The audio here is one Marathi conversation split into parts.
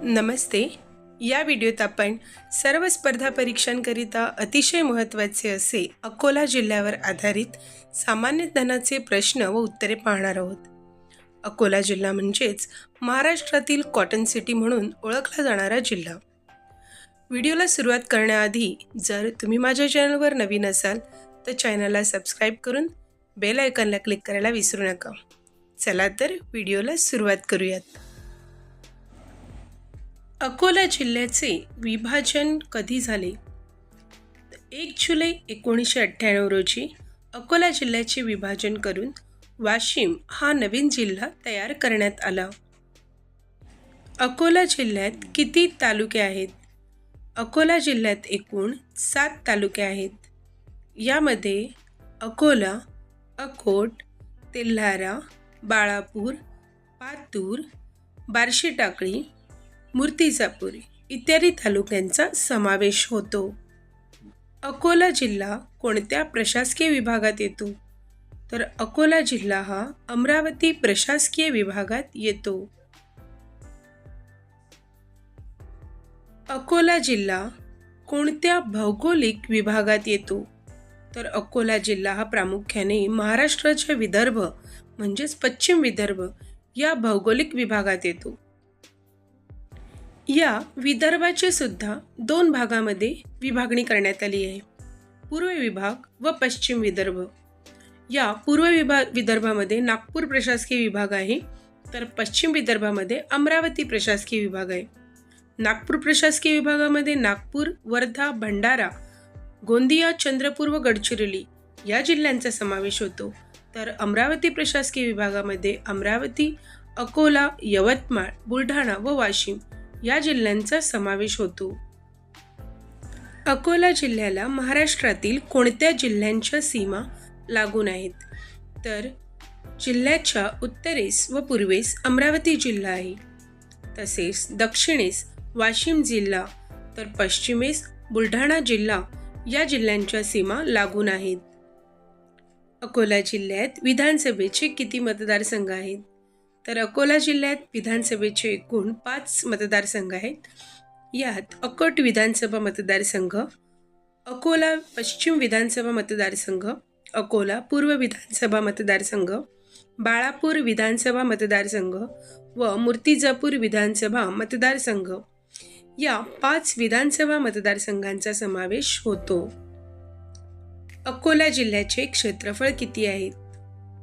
नमस्ते. या व्हिडिओत आपण सर्व स्पर्धा परीक्षांकरिता अतिशय महत्त्वाचे असे अकोला जिल्ह्यावर आधारित सामान्य ज्ञानाचे प्रश्न व उत्तरे पाहणार आहोत. अकोला जिल्हा म्हणजेच महाराष्ट्रातील कॉटन सिटी म्हणून ओळखला जाणारा जिल्हा. व्हिडिओला सुरुवात करण्याआधी जर तुम्ही माझ्या चॅनलवर नवीन असाल तर चॅनलला सबस्क्राईब करून बेल आयकॉनला क्लिक करायला विसरू नका. चला तर व्हिडिओला सुरुवात करूयात. अकोला जिल्ह्याचे विभाजन कधी झाले? 1 जुलै 1998 रोजी अकोला जिल्ह्याचे विभाजन करून वाशिम हा नवीन जिल्हा तयार करण्यात आला. अकोला जिल्ह्यात किती तालुके आहेत? अकोला जिल्ह्यात एकूण 7 तालुके आहेत. यामध्ये अकोला, अकोट, तेल्हारा, बाळापूर, पातूर, बार्शीटाकळी, मूर्तिजापूर इत्यादी तालुक्यांचा समावेश होतो. अकोला जिल्हा कोणत्या प्रशासकीय विभागात येतो? तर अकोला जिल्हा हा अमरावती प्रशासकीय विभागात येतो. अकोला जिल्हा कोणत्या भौगोलिक विभागात येतो? तर अकोला जिल्हा हा प्रामुख्याने महाराष्ट्राच्या विदर्भ म्हणजेच पश्चिम विदर्भ या भौगोलिक विभागात येतो. या विदर्भाची सुद्धा 2 भागामध्ये विभागणी करण्यात आली आहे, पूर्व विभाग व पश्चिम विदर्भ. या पूर्व विदर्भामध्ये नागपूर प्रशासकीय विभाग आहे, तर पश्चिम विदर्भामध्ये अमरावती प्रशासकीय विभाग आहे. नागपूर प्रशासकीय विभागामध्ये नागपूर, वर्धा, भंडारा, गोंदिया, चंद्रपूर व गडचिरोली या जिल्ह्यांचा समावेश होतो. तर अमरावती प्रशासकीय विभागामध्ये अमरावती, अकोला, यवतमाळ, बुलढाणा व वाशिम या जिल्ह्यांचा समावेश होतो. अकोला जिल्ह्याला महाराष्ट्रातील कोणत्या जिल्ह्यांच्या सीमा लागून आहेत? तर जिल्ह्याच्या उत्तरेस व पूर्वेस अमरावती जिल्हा आहे, तसेच दक्षिणेस वाशिम जिल्हा, तर पश्चिमेस बुलढाणा जिल्हा या जिल्ह्यांच्या सीमा लागून आहेत. अकोला जिल्ह्यात विधानसभेचे किती मतदारसंघ आहेत? तर अकोला जिल्ह्यात विधानसभेचे एकूण 5 मतदारसंघ आहेत. यात अकोट विधानसभा मतदारसंघ, अकोला पश्चिम विधानसभा मतदारसंघ, अकोला पूर्व विधानसभा मतदारसंघ, बाळापूर विधानसभा मतदारसंघ व मूर्तिजापूर विधानसभा मतदारसंघ या 5 विधानसभा मतदारसंघांचा समावेश होतो. अकोला जिल्ह्याचे क्षेत्रफळ किती आहे?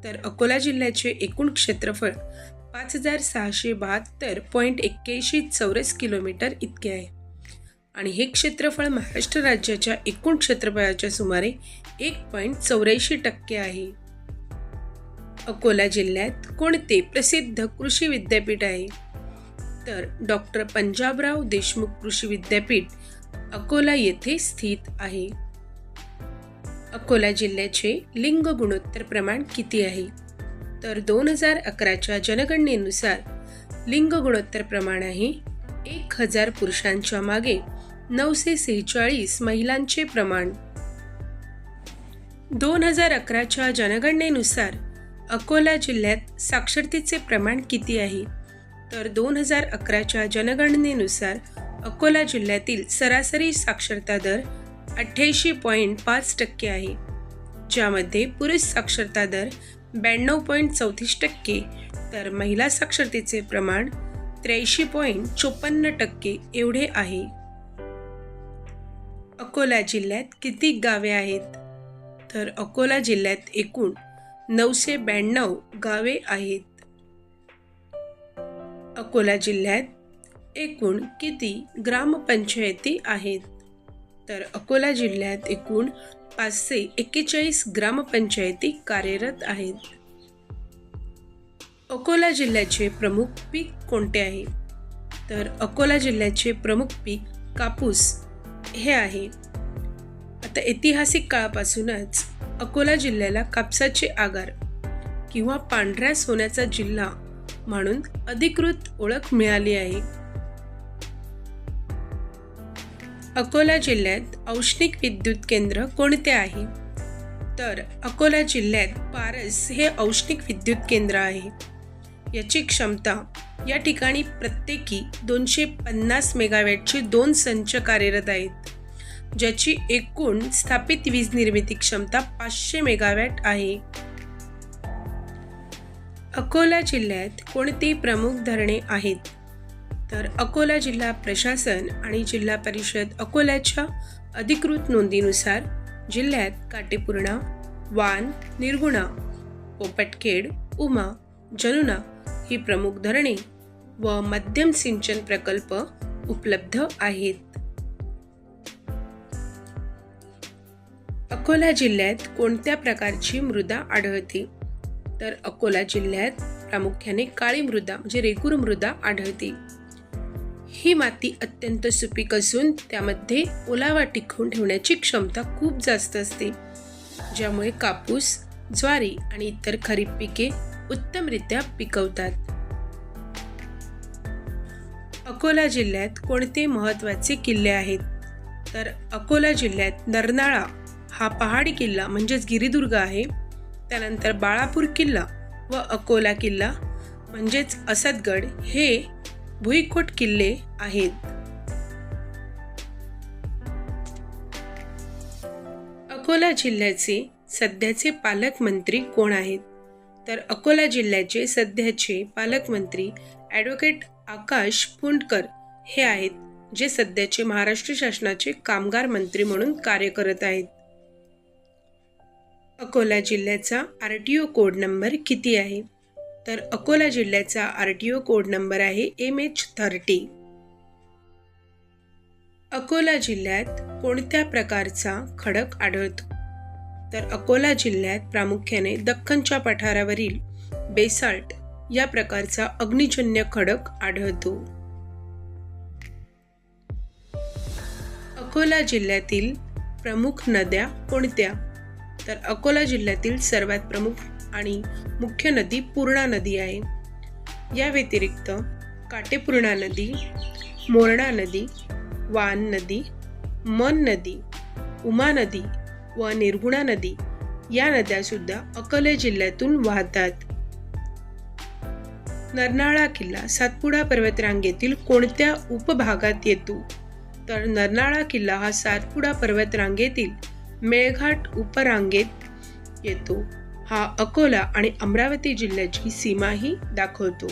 तर अकोला जिल्ह्याचे एकूण क्षेत्रफळ 5672.81 चौरस किलोमीटर इतके आहे आणि हे क्षेत्रफळ महाराष्ट्र राज्याच्या एकूण क्षेत्रफळाच्या सुमारे 1.84% आहे. अकोला जिल्ह्यात कोणते प्रसिद्ध कृषी विद्यापीठ आहे? तर डॉक्टर पंजाबराव देशमुख कृषी विद्यापीठ अकोला येथे स्थित आहे. अकोला जिल्ह्याचे लिंग गुणोत्तर प्रमाण किती आहे? तर 2011च्या जनगणनेनुसार लिंग गुणोत्तर प्रमाण आहे 1000 पुरुषांच्या मागे 946 महिलांचे प्रमाण. 2011च्या जनगणनेनुसार अकोला जिल्ह्यात साक्षरतेचे प्रमाण किती आहे? तर 2011च्या जनगणनेनुसार अकोला जिल्ह्यातील सरासरी साक्षरता दर 88.5% आहे, ज्यामध्ये पुरुष साक्षरता दर 92.34%, तर महिला साक्षरतेचे प्रमाण 83.54% एवढे आहे. अकोला जिल्ह्यात किती गावे आहेत? तर अकोला जिल्ह्यात एकूण 992 गावे आहेत. अकोला जिल्ह्यात एकूण किती ग्रामपंचायती आहेत? तर अकोला जिल्ह्यात एकूण 541 ग्रामपंचायती कार्यरत आहेत. अकोला जिल्ह्याचे प्रमुख पीक कोणते आहे? तर अकोला जिल्ह्याचे प्रमुख पीक कापूस हे आहे. आता ऐतिहासिक काळापासूनच अकोला जिल्ह्याला कापसाचे आगार किंवा पांढऱ्या सोन्याचा जिल्हा म्हणून अधिकृत ओळख मिळाली आहे. अकोला जिल्ह्यात औष्णिक विद्युत केंद्र कोणते आहे? तर अकोला जिल्ह्यात पारस हे औष्णिक विद्युत केंद्र आहे. याची क्षमता या ठिकाणी प्रत्येकी 250 मेगावॅटचे 2 संच कार्यरत आहेत, ज्याची एकूण स्थापित वीज निर्मिती क्षमता 500 मेगावॅट आहे. अकोला जिल्ह्यात कोणती प्रमुख धरणे आहेत? तर अकोला जिल्हा प्रशासन आणि जिल्हा परिषद अकोल्याच्या अधिकृत नोंदीनुसार जिल्ह्यात काटेपूर्णा, वान, निर्गुणा, पोपटखेड, उमा, जनुना ही प्रमुख धरणे व मध्यम सिंचन प्रकल्प उपलब्ध आहेत. अकोला जिल्ह्यात कोणत्या प्रकारची मृदा आढळते? तर अकोला जिल्ह्यात प्रामुख्याने काळी मृदा म्हणजे रेगूर मृदा आढळते. ही माती अत्यंत सुपीक असून त्यामध्ये ओलावा टिकवून ठेवण्याची क्षमता खूप जास्त असते, ज्यामुळे कापूस, ज्वारी आणि इतर खरीप पिके उत्तमरित्या पिकवतात. अकोला जिल्ह्यात कोणते महत्त्वाचे किल्ले आहेत? तर अकोला जिल्ह्यात नरनाळा हा पहाडी किल्ला म्हणजेच गिरिदुर्ग आहे. त्यानंतर बाळापूर किल्ला व अकोला किल्ला म्हणजेच असदगड हे भुईकोट किल्ले आहेत. अकोला जिल्ह्याचे सध्याचे पालकमंत्री कोण आहेत? तर अकोला जिल्ह्याचे सध्याचे पालकमंत्री ॲडव्होकेट आकाश फुंडकर हे आहेत, जे सध्याचे महाराष्ट्र शासनाचे कामगार मंत्री म्हणून कार्य करत आहेत. अकोला जिल्ह्याचा RTO कोड नंबर किती आहे? तर अकोला जिल्ह्याचा RTO कोड नंबर आहे MH30. अकोला जिल्ह्यात कोणत्या प्रकारचा खडक आढळतो? तर अकोला जिल्ह्यात प्रामुख्याने दख्खनच्या पठारावरील बेसाल्ट या प्रकारचा अग्निजन्य खडक आढळतो. अकोला जिल्ह्यातील प्रमुख नद्या कोणत्या? तर अकोला जिल्ह्यातील सर्वात प्रमुख आणि मुख्य नदी पूर्णा नदी आहे. या व्यतिरिक्त काटेपूर्णा नदी, मोरणा नदी, वान नदी, मन नदी, उमा नदी व निर्गुणा नदी या नद्या सुद्धा अकोला जिल्ह्यातून वाहतात. नरनाळा किल्ला सातपुडा पर्वतरांगेतील कोणत्या उपभागात येतो? तर नरनाळा किल्ला हा सातपुडा पर्वतरांगेतील मेळघाट उपरांगेत येतो. हा अकोला आणि अमरावती जिल्ह्याची सीमाही दाखवतो.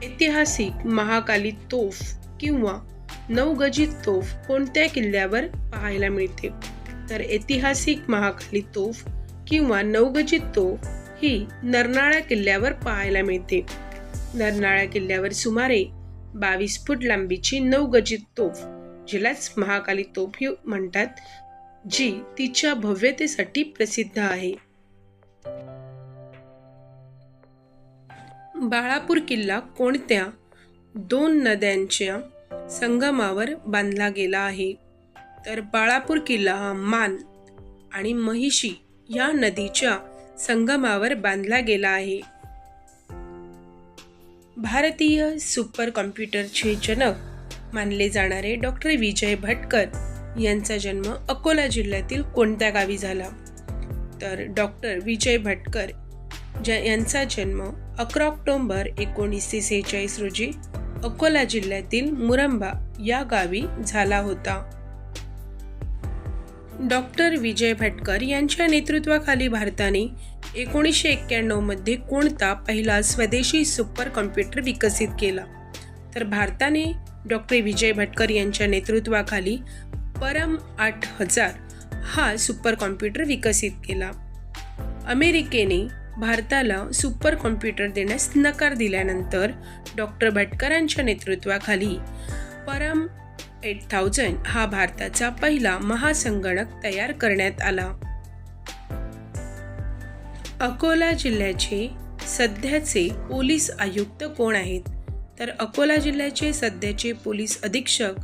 ऐतिहासिक महाकाली तोफ किंवा नवगजी तोफ कोणत्या किल्ल्यावर पाहायला मिळते? तर ऐतिहासिक महाकाली तोफ किंवा नवगजी तोफ ही नरनाळा किल्ल्यावर पाहायला मिळते. नरनाळा किल्ल्यावर सुमारे 22 फूट लांबीची नवगजी तोफ, जिलाच महाकाली तोफ म्हणतात, जी तिच्या भव्यतेसाठी प्रसिद्ध आहे. बाळापूर किल्ला कोणत्या 2 नद्यांच्या संगमावर बांधला गेला आहे? तर बाळापूर किल्ला हा मान आणि महिषी या नदीच्या संगमावर बांधला गेला आहे. भारतीय सुपर कॉम्प्युटरचे जनक मानले जाणारे डॉक्टर विजय भटकर यांचा जन्म अकोला जिल्ह्यातील कोणत्या गावी झाला? तर डॉक्टर विजय भटकर यांचा जन्म 11 ऑक्टोबर 1946 रोजी अकोला जिल्ह्यातील मुरंबा या गावी झाला होता. डॉक्टर विजय भटकर यांच्या नेतृत्वाखाली भारताने 1991 मध्ये कोणता पहिला स्वदेशी सुपर कॉम्प्युटर विकसित केला? तर भारताने डॉक्टर विजय भटकर यांच्या नेतृत्वाखाली परम 8000 हा सुपर कॉम्प्युटर विकसित केला. अमेरिकेने भारताला सुपर कॉम्प्युटर देण्यास नकार दिल्यानंतर डॉक्टर भटकरांच्या नेतृत्वाखाली परम 8000 हा भारताचा पहिला महासंगणक तयार करण्यात आला. अकोला जिल्ह्याचे सध्याचे पोलीस आयुक्त कोण आहेत? तर अकोला जिल्ह्याचे सध्याचे पोलीस अधीक्षक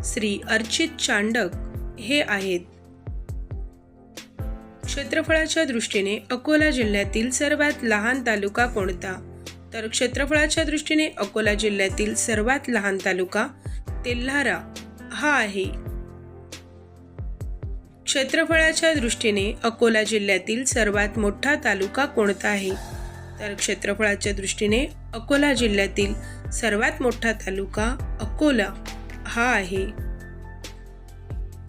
श्री अर्चित चांडक हे आहेत. क्षेत्रफळाच्या दृष्टीने अकोला जिल्ह्यातील सर्वात लहान तालुका कोणता? तर क्षेत्रफळाच्या दृष्टीने अकोला जिल्ह्यातील सर्वात लहान तालुका तेल्हारा हा आहे. क्षेत्रफळाच्या दृष्टीने अकोला जिल्ह्यातील सर्वात मोठा तालुका कोणता आहे? तर क्षेत्रफळाच्या दृष्टीने अकोला जिल्ह्यातील सर्वात मोठा तालुका अकोला हा आहे.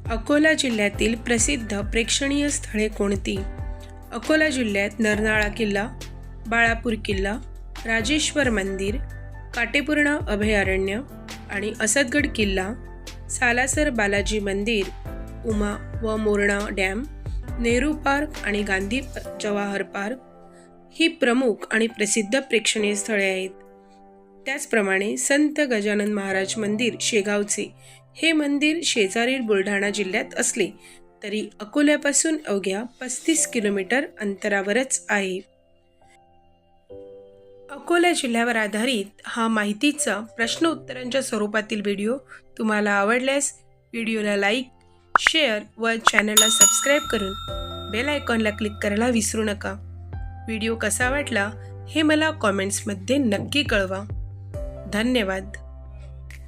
अकोला जिल्ह्यातील प्रसिद्ध प्रेक्षणीय स्थळे कोणती? अकोला जिल्ह्यात नरनाळा किल्ला, बाळापूर किल्ला, राजेश्वर मंदिर, काटेपूर्णा अभयारण्य आणि असदगड किल्ला, सालासर बालाजी मंदिर, उमा व मोरणा डॅम, नेहरू पार्क आणि गांधी जवाहर पार्क ही प्रमुख आणि प्रसिद्ध प्रेक्षणीय स्थळे आहेत. त्याचप्रमाणे संत गजानन महाराज मंदिर शेगावचे हे मंदिर शेजारील बुलढाणा जिल्ह्यात असले तरी अकोल्यापासून अवघ्या 35 किलोमीटर अंतरावरच आहे. अकोला जिल्ह्यावर आधारित हा माहितीचा प्रश्न उत्तरांच्या स्वरूपातील व्हिडिओ तुम्हाला आवडल्यास व्हिडिओला लाईक, शेअर व चॅनलला सबस्क्राईब करून बेल आयकॉनला क्लिक करायला विसरू नका. व्हिडिओ कसा वाटला हे मला कॉमेंट्समध्ये नक्की कळवा. धन्यवाद.